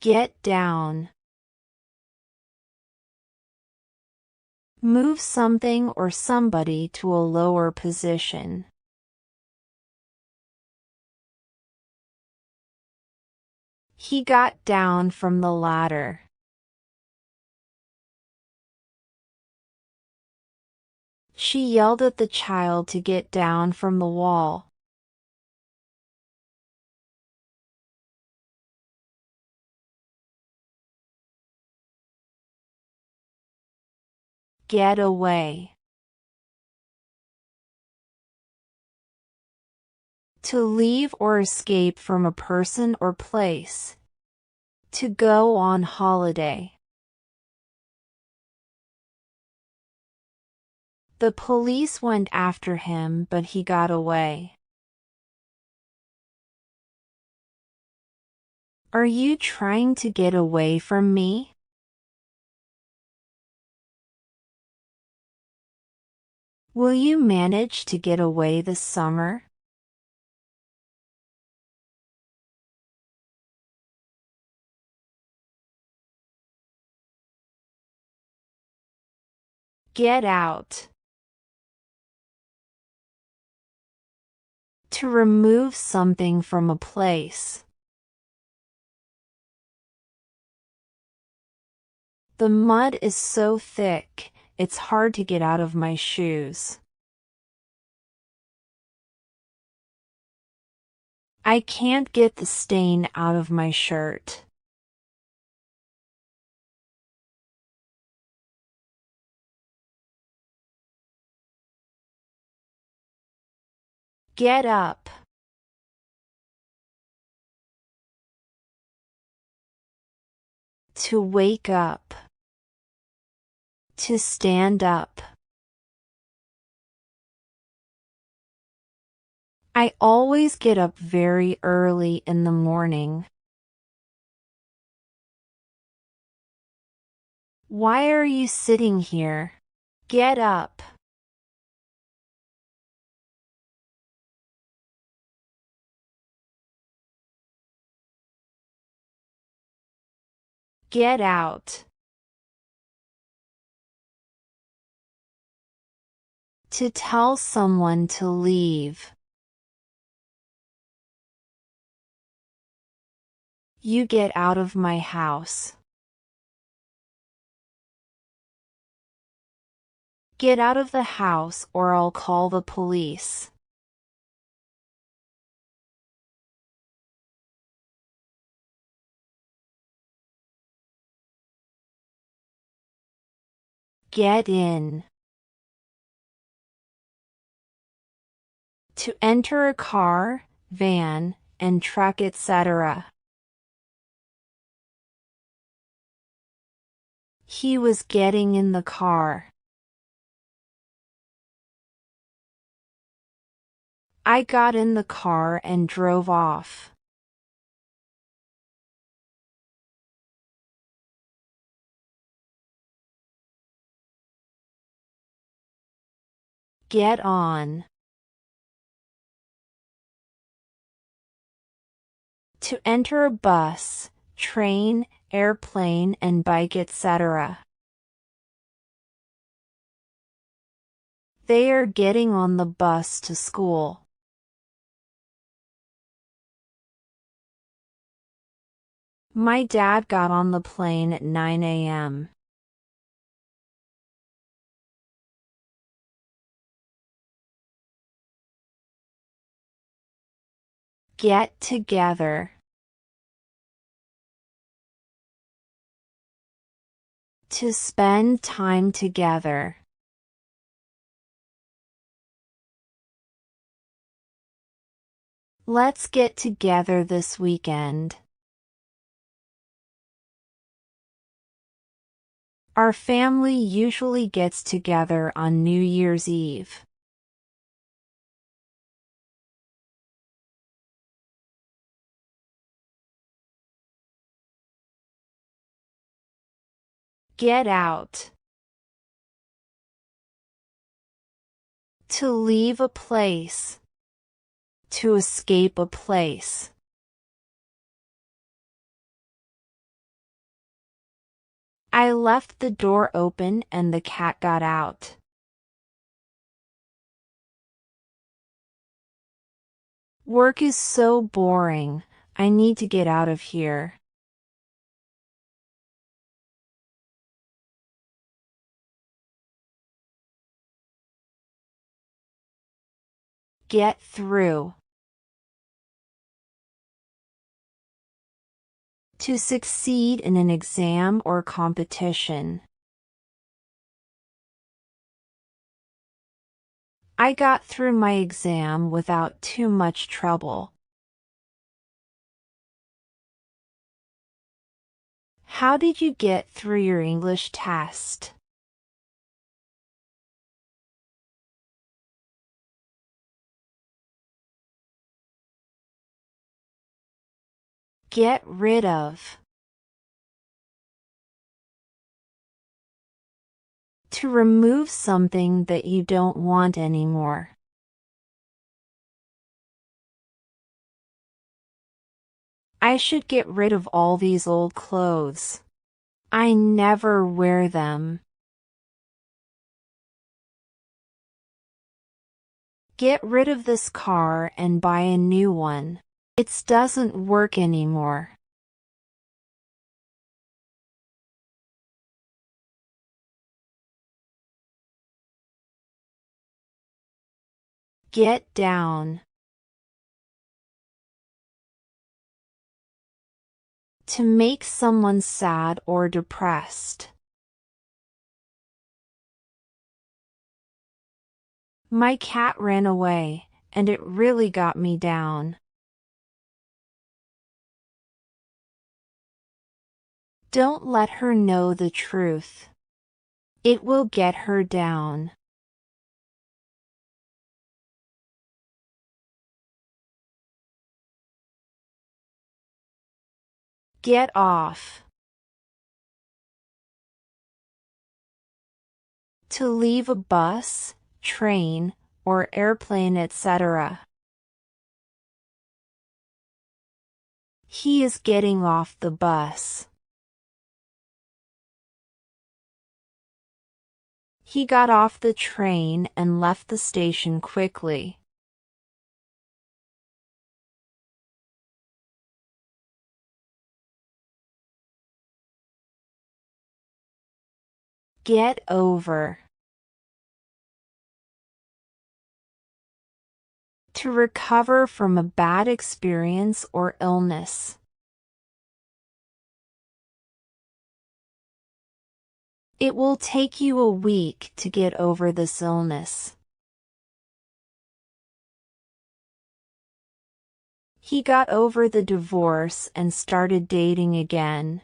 Get down. Move something or somebody to a lower position. He got down from the ladder. She yelled at the child to get down from the wall. Get away. To leave or escape from a person or place. To go on holiday. The police went after him, but he got away. Are you trying to get away from me? Will you manage to get away this summer? Get out. To remove something from a place. The mud is so thick, it's hard to get out of my shoes. I can't get the stain out of my shirt. Get up. To wake up. To stand up. I always get up very early in the morning. Why are you sitting here? Get up. Get out. To tell someone to leave. You get out of my house. Get out of the house or I'll call the police. Get in. To enter a car, van, and truck, etc. He was getting in the car. I got in the car and drove off. Get on. To enter a bus, train, airplane, and bike, etc. They are getting on the bus to school. My dad got on the plane at 9 a.m. Get together. To spend time together. Let's get together this weekend. Our family usually gets together on New Year's Eve. Get out. To leave a place. To escape a place. I left the door open and the cat got out. Work is so boring. I need to get out of here. Get through. To succeed in an exam or competition. I got through my exam without too much trouble. How did you get through your English test? Get rid of. To remove something that you don't want anymore. I should get rid of all these old clothes. I never wear them. Get rid of this car and buy a new one. It doesn't work anymore. Get down. To make someone sad or depressed. My cat ran away, and it really got me down. Don't let her know the truth. It will get her down. Get off. To leave a bus, train, or airplane, etc. He is getting off the bus. He got off the train and left the station quickly. Get over. To recover from a bad experience or illness. It will take you a week to get over this illness. He got over the divorce and started dating again.